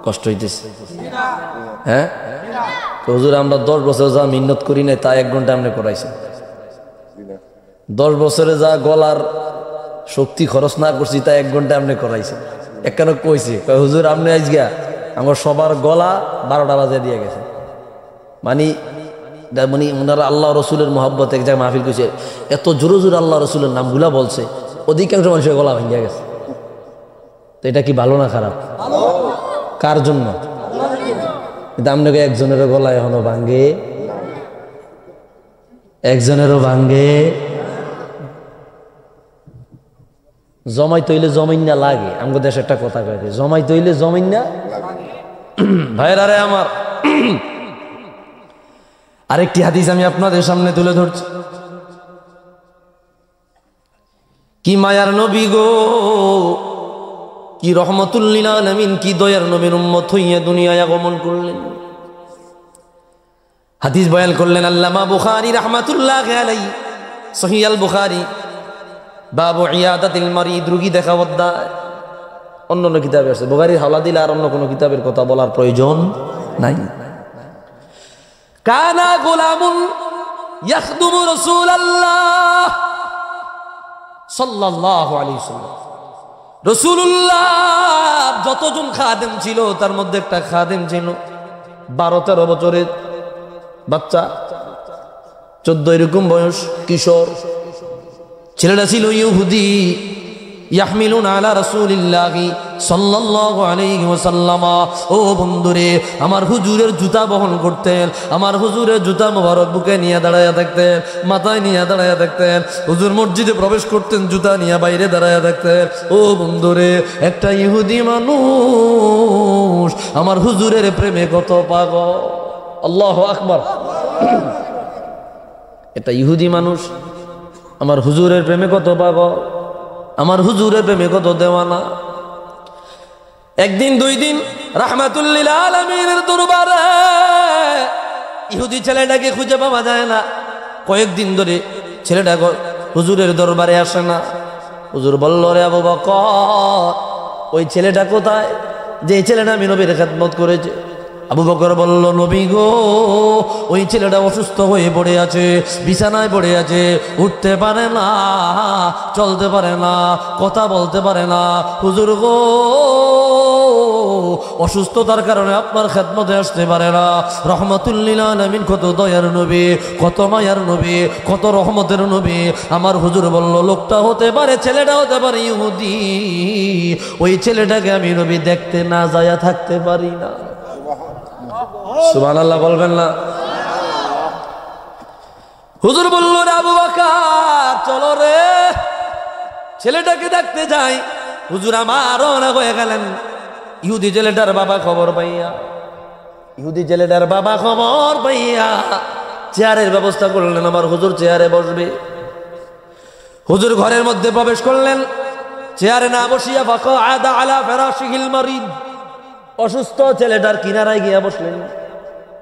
কষ্ট হইতেছে হ্যাঁ হুজুর, আমরা 10 বছর যা মিন্নত করি নাই তা 1 ঘন্টা আমরা করাইছি। 10 বছরে যা গলার শক্তি খরচ না করছি তা 1 ঘন্টা আমরা করাইছি। একখানে কইছি হুজুর আপনি আজকে আমার সবার গলা 12টা বাজে দিয়ে গেছে। মানে ওনারা আল্লাহ রসুলের মহব্বত এক জায়গায় মাহফিল করছে, এত জোরে জোরে আল্লাহ রসুলের নামগুলা বলছে, অধিকাংশ মানুষের গলা ভেঙে গেছে। তো এটা কি ভালো না খারাপ? কার জন্য? আপনাকে একজনেরও গলা এখনো ভাঙ্গে, একজনেরও ভাঙ্গে। জমাই তৈলে জমিন না লাগে, আমাদের দেশে একটা কথা কয়ে, জমাই তৈলে জমিন না ভাইরা রে আমার। আরেকটি হাদিস আমি আপনাদের সামনে তুলে ধরছি। কি মায়ার নবী গো, কি রহমতুল লিল আলামিন, কি দয়ার নবীর উম্মত হইয়া দুনিয়ায় আগমন করলেন। হাদিস বয়ান করলেন আল্লামা বুখারী রাহমাতুল্লাহি আলাইহি, সহিহ আল বুখারী, বাবু ইয়াদাতিল মারিদ, রোগী দেখা অধ্যায়। অন্য অন্য কিতাবে আছে, বুখারীর হাওলা দিলে আর অন্য কোনো কিতাবের কথা বলার প্রয়োজন নাই। কানা গোলামুন ইয়াখদুমু রাসূলুল্লাহ সাল্লাল্লাহু আলাইহি ওয়াসাল্লাম। রাসূলুল্লাহ যতজন খাদেম ছিল তার মধ্যে একটা খাদেম ছিল 12-13 বছরের বাচ্চা, 14 এরকম বয়স, কিশোর। ছেলেটা ছিল ইহুদি। ইয়াহমিলুনা আলা রাসূলিল্লাহি সাল্লাল্লাহু আলাইহি ওয়াসাল্লাম। ও বন্ধুরে, আমার হুজুরের জুতা বহন করতেন, আমার হুজুরের জুতা মোবারক বুকে নিয়ে দাঁড়ায়া থাকতেন, মাথায় নিয়ে দাঁড়ায়া থাকতেন। হুজুর মসজিদে প্রবেশ করতেন, জুতা নিয়ে বাইরে দাঁড়ায়া থাকতেন। ও বন্ধুরে, একটা ইহুদি মানুষ আমার হুজুরের প্রেমে কত পাগল। আল্লাহু আকবার। একটা ইহুদি মানুষ আমার হুজুরের প্রেমে কত পাগল, আমার হুজুরের প্রেমে কত দেওয়ানা। একদিন 2 দিন রাহমাতুল লিল আলামিনের দরবারে ইহুদি ছেলেটাকে খুঁজে পাওয়া যায় না। কয়েকদিন ধরে ছেলেটা হুজুরের দরবারে আসে না। হুজুর বলল, রে আবু বকর, ওই ছেলেটা কোথায় যে ছেলেটা আমি নবীর খেদমত করেছে? আবু বকর বলল, নবী গো, ওই ছেলেটা অসুস্থ হয়ে পড়ে আছে, বিছানায় পড়ে আছে, উঠতে পারে না, চলতে পারে না, কথা বলতে পারে না। হুজুর গো, অসুস্থতার কারণে আপনার খেদমতে আসতে পারে না। রহমাতুল লিল আলামিন, কত দয়ার নবী, কত মায়ার নবী, কত রহমতের নবী। আমার হুজুর বলল, লোকটা হতে পারে, ছেলেটা হতে পারে ইহুদি, ওই ছেলেটাকে আমি নবী দেখতে না যায়া থাকতে পারি না। সুবহানাল্লাহ বলবেন না? হুজুর বলল, রে আবু বকর, চলো রে ছেলেটাকে দেখতে যাই। হুজুর আমার রওনা হয়ে গেলেন। ইহুদি ছেলেটার বাবা খবর পাইয়া, ইহুদি ছেলেটার বাবা খবর পাইয়া চেয়ারের ব্যবস্থা করলেন। আমার হুজুর চেয়ারে বসবে। হুজুর ঘরের মধ্যে প্রবেশ করলেন, চেয়ারে না বসিয়া ফাকাআদা আলা ফিরাশিহিল মারিদ, অসুস্থ ছেলেটার কিনারায় গিয়া বসলেন।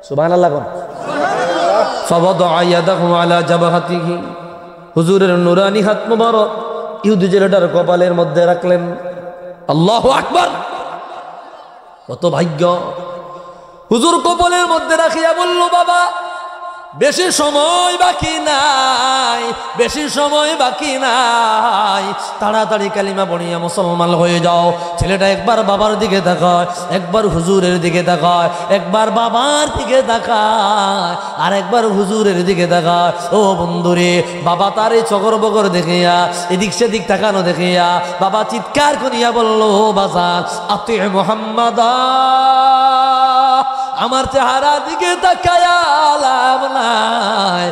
সুবহানাল্লাহ। ফাওয়াদাআ ইয়াদাহু আলা জাবহাতিহি, হুজুরের নুরানি হাত মোবারক ইহুদি ছেলেটার কপালের মধ্যে রাখলেন। আল্লাহু আকবার, কত ভাগ্য। হুজুর কপালের মধ্যে রাখিয়া বলল, বাবা বেশি সময় বাকি নাই, বেশি সময় বাকি নাই, তাড়াতাড়ি কালিমা পড়িয়া মুসলমান হয়ে যাও। ছেলেটা একবার বাবার দিকে তাকায়, একবার হুজুরের দিকে তাকায়, একবার বাবার দিকে তাকায়, আর একবার হুজুরের দিকে তাকায়। ও বন্ধুরে, বাবা তারে চকর বকর দেখিয়া, এদিক সেদিক তাকানো দেখিয়া বাবা চিৎকার করিয়া বলল, বাজার আতি মুহাম্মাদা, আমার চেহারা দিকে তাকায়া লাভ নাই।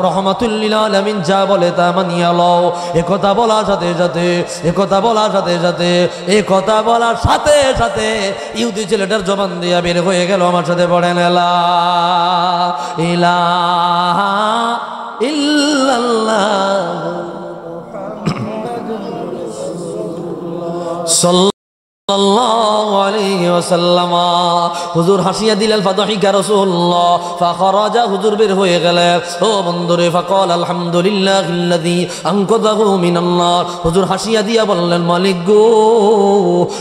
রহমাতুল লিল আলামিন যা বলে তা মানিয়া লও। একথা বলার সাথে সাথে, একথা বলার সাথে সাথে, একথা বলার সাথে সাথে ইহুদি ছেলেটার জবান দিয়া বের হয়ে গেল। আমার সাথে পড়েন, লা ইলাহা ইল্লাল্লাহ সাল্লাল্লাহু আলাইহি ওয়াসাল্লাম। হুজুর হাসিয়া দিলেন, ফাদহিকা রাসূলুল্লাহ ফাখরাজা, হুজুর বের হয়ে গেলেন। ও বন্ধুরে, ফাকাল আলহামদুলিল্লাহিল্লাযী আনকাযাহু মিনান নার, হুজুর হাসিয়া দিয়া বললেন, মালিক গো,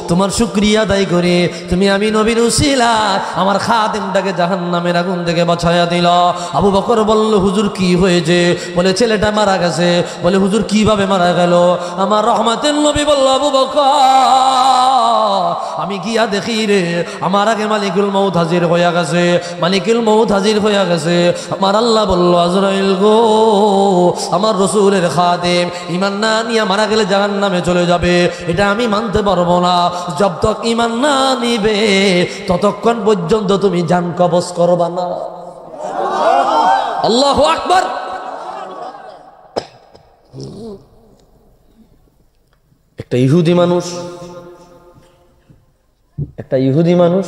তোমার শুকরিয়া আদায় করে তুমি আমি নবীর উসিলা আমার খাদেমটাকে জাহান্নামের আগুন থেকে বাঁচায়া দিল। আবু বকর বলল, হুজুর কি হয়েছে? বলে ছেলেটা মারা গেছে। বলে হুজুর কিভাবে মারা গেল? আমার রহমাতের নবী বলল, আবু বকর আমি গিয়া দেখি রে, আমার আগে মালিকুল মউত হাজির হইয়া গেছে, মালিকুল মউত হাজির হইয়া গেছে। আমার আল্লাহ বলল, আজরাইল গো, আমার রাসূলের খাদেম ঈমান না নিয়ে মারা গেলে জাহান্নামে চলে যাবে, এটা আমি মানতে পারবো না। যতক্ষণ ঈমান না নিবে ততক্ষণ পর্যন্ত তুমি জান কবজ করবা না। আল্লাহু আকবার। একটা ইহুদি মানুষ, একটা ইহুদি মানুষ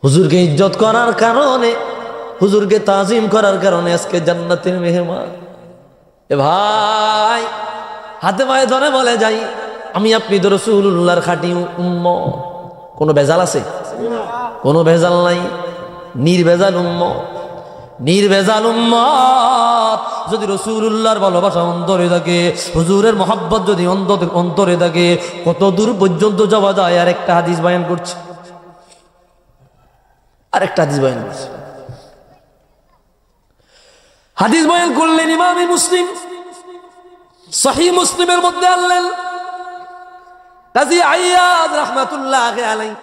হুজুরকে ইজ্জত করার কারণে, হুজুরকে তাজিম করার কারণে আজকে জান্নাতের মেহমান। এ ভাই, হাতে পায়ে ধরে বলে যাই, আমি আপনি তো রাসূলুল্লাহর খাঁটি উম্মত। কোনো ভেজাল আছে? কোনো ভেজাল নাই, নির্ভেজাল উম্মত, নির্ভেজাল উম্মত। যদি রাসূলুল্লাহর ভালোবাসা অন্তরে থাকে, হুজুরের মহব্বত যদি অন্তরে থাকে, কত দূর পর্যন্ত যাওয়া যায়। আর একটা হাদিস বয়ান করছে, আর একটা হাদিস বয়ান করছে। হাদিস বয়ান করলেন ইমামে মুসলিম, সহিহ মুসলিমের মধ্যে আনলেন। কাজী আইয়াজ রাহমাতুল্লাহি আলাইহি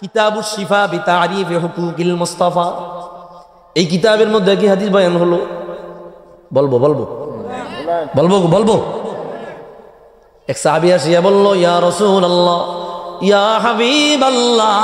কিতাবুশ শিফা বিতারিফি হুকুকিল মুস্তাফা, এই কিতাবের মধ্যে কি হাদিস বয়ান হলো? বলবো বলবো বলবো বলবো। এক সাহাবী আসিয়া বলল, ইয়া রাসূলুল্লাহ, ইয়া হাবিবাল্লাহ,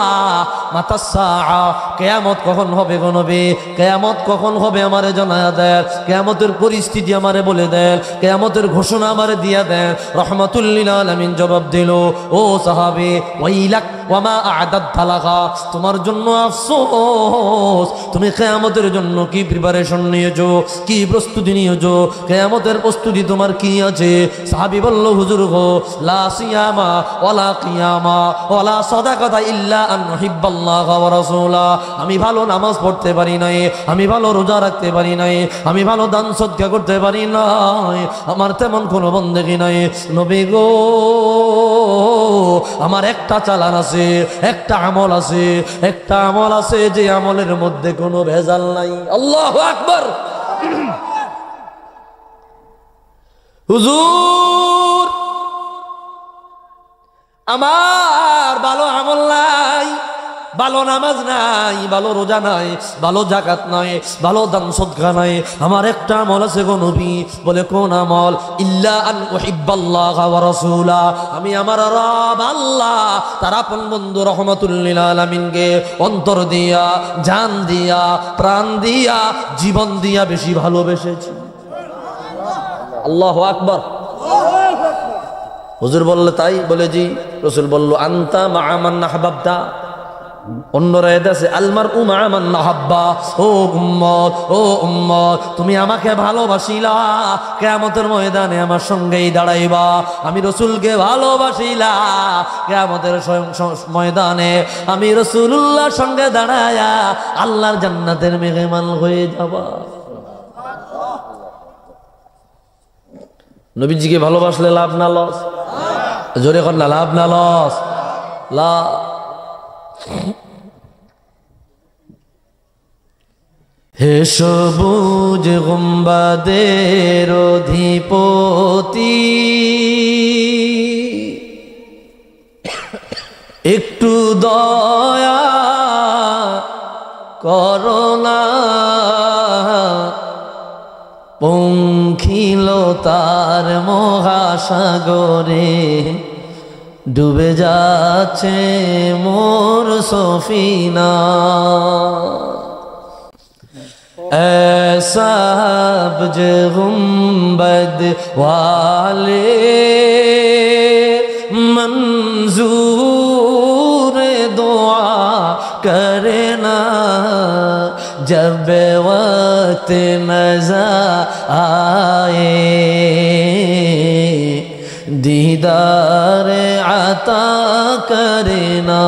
মাতা সাআ, কিয়ামত কখন হবে গো নবী? কিয়ামত কখন হবে আমারে জানায়া দেন, কিয়ামতের পরিস্থিতি আমারে বলে দেন, কিয়ামতের ঘোষণা আমারে দিয়া দেন। রাহমাতুল লিল আলামিন জবাব দিল, ও সাহাবী, ওয়াইলাক ওয়া মা আ'দাদতা লাহা, তোমার জন্য আফসোস, তুমি কিয়ামতের জন্য কি প্রিপারেশন নিয়েছো, কি প্রস্তুতি নিয়েছো? কিয়ামতের প্রস্তুতি তোমার কি আছে? সাহাবী বলল, হুজুর গো, লা সিয়ামা ওয়ালা কিয়ামা ওয়ালা সাদাকাতা ইল্লা আন উহিব্বাল্লাহ ওয়া রাসূলা। আমি ভালো নামাজ পড়তে পারি নাই, আমি ভালো রোজা রাখতে পারি নাই, আমি ভালো দান সদকা করতে পারি নাই, আমার তেমন কোনো বন্দেগী নাই। নবী গো, আমার একটা চালান আছে, একটা আমল আছে, একটা আমল আছে যে আমলের মধ্যে কোনো ভেজাল নাই। আল্লাহু আকবার। হুজুর আমার ভালো আমল নাই, ভালো নামাজ নাই, ভালো রোজা নাই, ভালো জাকাত নাই, ভালো দান সদকা নাই, আমার একটা আমল আছে গো নবী। বলে কোন আমল? ইল্লা আন উহিব্বাল্লাহ ওয়া রাসূলা, আমি আমার রব আল্লাহ তার আপন বন্ধু রহমাতুল লিল আলামিনকে অন্তর দিয়া, জান দিয়া, প্রাণ দিয়া, জীবন দিয়া বেশি ভালোবেসেছি। আল্লাহু আকবার। হুজুর বললে তাই? বলে জি। রাসূল বলল আনতা মা মান আহবাবতা। অন্য রায়ত আছে আলমার মা মান আহাব্বা। ও উম্মত, ও উম্মত, তুমি আমাকে ভালোবাসিলা, কিয়ামতের ময়দানে আমার সঙ্গেই দাঁড়াইবা। আমি রাসূলকে ভালোবাসিলা, কিয়ামতের ময়দানে আমি রাসূলুল্লাহর সঙ্গে দাঁড়ায়া আল্লাহর জান্নাতের মেহমান হয়ে যাবা। নবীজিকে ভালোবাসলে লাভ না লস? জোরে কর না, লাভ না লস? লাভ। হে সবুজ গুম্বাদের অধিপতি, একটু দয়া করোনা, পঙ্খিলতার মহাসাগরে ডুবে যাচ্ছে মোর সফিনা। সবজ গুম্বদ ওয়ালে मंजूर दुआ करना, जब वक्त नज़र आए दीदार आता करना,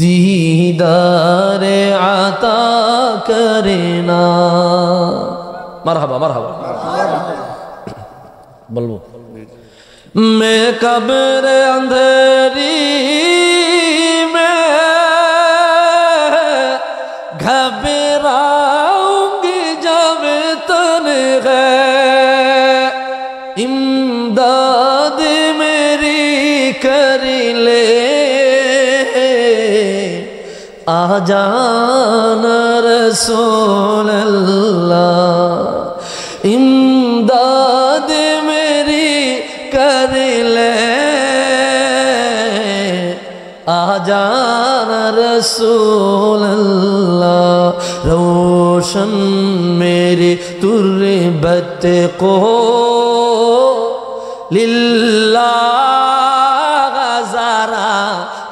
दीदार आता करना। मरहबा मरहबा। बोलो मैं कब्र अंधेरी में घबराऊंगी जब तन्हा, इमदाद मेरी कर ले आ जाना रसूल अल्लाह, इमदाद मेरी कर ले आ जाना रसूल अल्लाह। रोशन मेरी तुर्बत को लिल्लाह ज़रा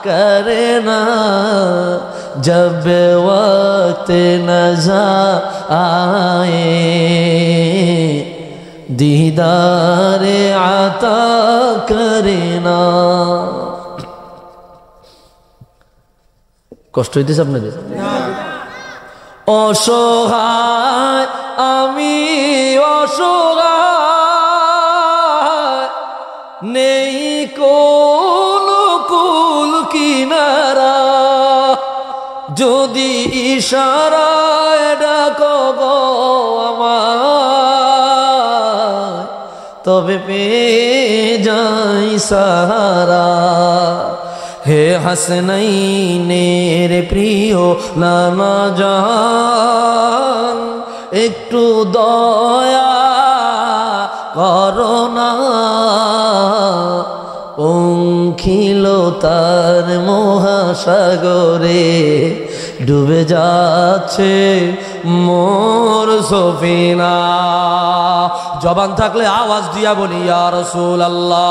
करना, जब वक्त नज़र आए दीदार आता करना। কষ্ট হইতেছে আপনাদের? অসহায় আমি অসহায়, নেই কোনো কুল কিনারা, যদি ইশারায় ডাকো গো আমায়, তবে পেয়ে যাই সাহারা। হে হাসনাইনের প্রিয় নানা জান, একটু দয়া করোনা, পঙ্খিলতার মহাসাগরে ডুবে যাচ্ছে মোর সফিনা। জবান থাকলে আওয়াজ দিয়া বলি ইয়া রাসূলুল্লাহ।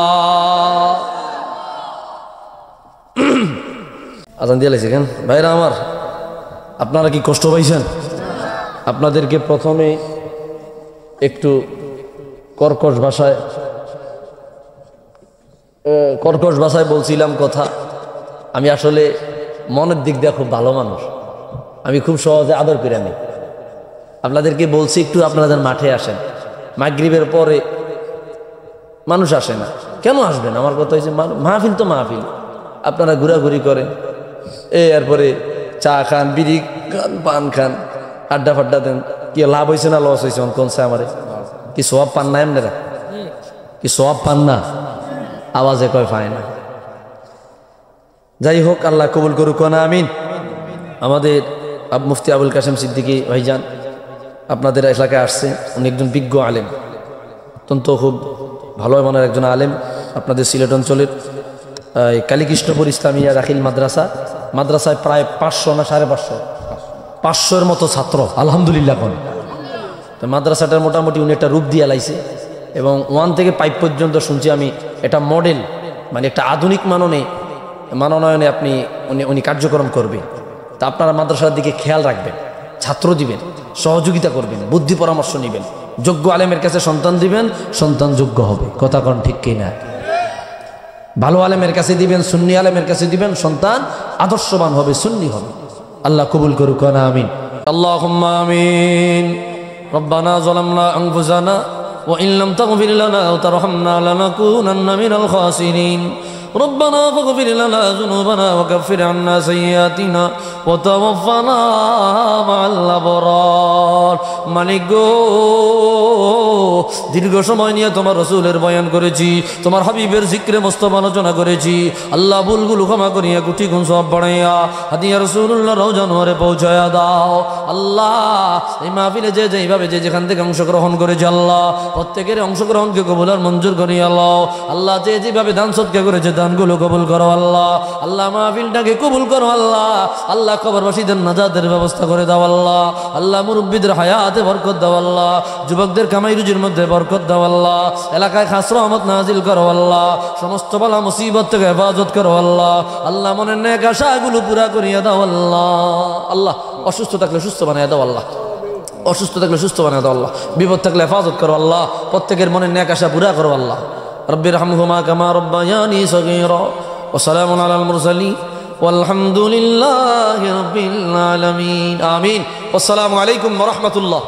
আজান দিয়ে লাইছে কেন ভাইরা আমার? আপনারা কি কষ্ট পাইছেন? আপনাদেরকে প্রথমে একটু কর্কশ ভাষায় বলছিলাম কথা। আমি আসলে মনের দিক দিয়ে খুব ভালো মানুষ, আমি খুব সহজে আদর করে নিই। আপনাদেরকে বলছি একটু আপনাদের মাঠে আসেন। মাগরিবের পরে মানুষ আসে না, কেন আসবেন? আমার কথা হয়েছে মাহফিল তো মাহফিল, আপনারা ঘোরাঘুরি করেন, এরপরে চা খান, বিড়ি খান, পান খান, আড্ডা ফাড্ডা দেন। কি লাভ হয়েছে না লস হয়েছে? কোনছে আমারে কি সওয়াব পান না? এমনেরা কি সওয়াব পান না? আওয়াজে কয় পায় না। যাই হোক, আল্লাহ কবুল করুক না আমিন। আমাদের মুফতি আবুল কাশেম সিদ্দিকী ভাইজান আপনাদের এলাকায় আসছে। উনি একজন বিজ্ঞ আলেম, অত্যন্ত খুব ভালো মনের একজন আলেম। আপনাদের সিলেট অঞ্চলের কালীকৃষ্ণপুর ইসলামিয়া দাখিল মাদ্রাসায় প্রায় 500 না 550 মতো ছাত্র আলহামদুলিল্লাহ। তো মাদ্রাসাটার মোটামুটি উনি একটা রূপ দিয়ে লাইছে, এবং 1 থেকে 5 পর্যন্ত শুনছি আমি এটা মডেল, মানে একটা আধুনিক মাননায়নে উনি কার্যক্রম করবে। তা আপনারা মাদ্রাসার দিকে খেয়াল রাখবেন, ছাত্র দিবেন, সহযোগিতা করবেন, বুদ্ধি পরামর্শ নেবেন, যোগ্য আলেমের কাছে সন্তান দিবেন, সন্তান যোগ্য হবে। কথা কোন ঠিক কিনা? ভালো আলেমের কাছে দিবেন, সুন্নি আলেমের কাছে দিবেন, সন্তান আদর্শবান হবে, সুন্নি হবে। আল্লাহ কবুল করুক না আমিন। আল্লাহুম্মা আমিন। রব্বানা যালামনা আনফুসানা ওয়া ইন লাম তাগফির লানা ওয়া তারহামনা লানাকুনান্না মিনাল খাসিরিন। ربنا فاغفر لنا ذنوبنا وكفر عنا سيئاتنا وتوفنا مع الأبرار। মালিক গো, দীর্ঘ সময় নিয়ে তোমার রাসূলের বয়ান করেছি, তোমার হাবিবের জিক্রে মুস্তাফা আলোচনা করেছি। আল্লাহ ভুলগুলো ক্ষমা করিয়া কোটি গুণ সওয়াব বাড়াইয়া হাদিয়া রাসূলুল্লাহ রওজা নূরে পৌঁছায়া দাও। আল্লাহ, এই মাহফিলে যে যেভাবে যে যেখান থেকে অংশগ্রহণ করেছে আল্লাহ, প্রত্যেকের অংশগ্রহণকে কবুল আর মঞ্জুর করিয়া আল্লাহ। আল্লাহ, যে যেভাবে দান সদকা করেছে দানগুলো কবুল করো আল্লাহ। আল্লাহ, মাহফিলটাকে কবুল করো আল্লাহ। আল্লাহ, কবরবাসীদের নাজাতের ব্যবস্থা করে দাও আল্লাহ। আল্লাহ, মুরব্বীদের হায়াতে বরকত দাও আল্লাহ। যুবকদের কামাই রুজির মধ্যে বরকত দাও আল্লাহ। এলাকায় খাস রহমত নাজিল করো আল্লাহ। সমস্ত বালা মুসিবত থেকে হেফাজত করো আল্লাহ। আল্লাহ, মনের নেক আশাগুলো পুরা করিয়া দাও আল্লাহ। আল্লাহ, অসুস্থ থাকলে সুস্থ বানিয়ে দাও আল্লাহ। অসুস্থ থাকলে সুস্থ বানিয়ে দাও আল্লাহ। বিপদ থাকলে হেফাজত করো আল্লাহ। প্রত্যেকের মনের নেক আশা পুরা করো আল্লাহ। রব্বির হামহুমা কামা রব্বায়ানি সগীরা ওয়া সালামুন আলাল মুরসালিন ওয়ালহামদুলিল্লাহি রাব্বিল আলামিন। আমিন। আসসালামু আলাইকুম ওয়া রাহমাতুল্লাহ।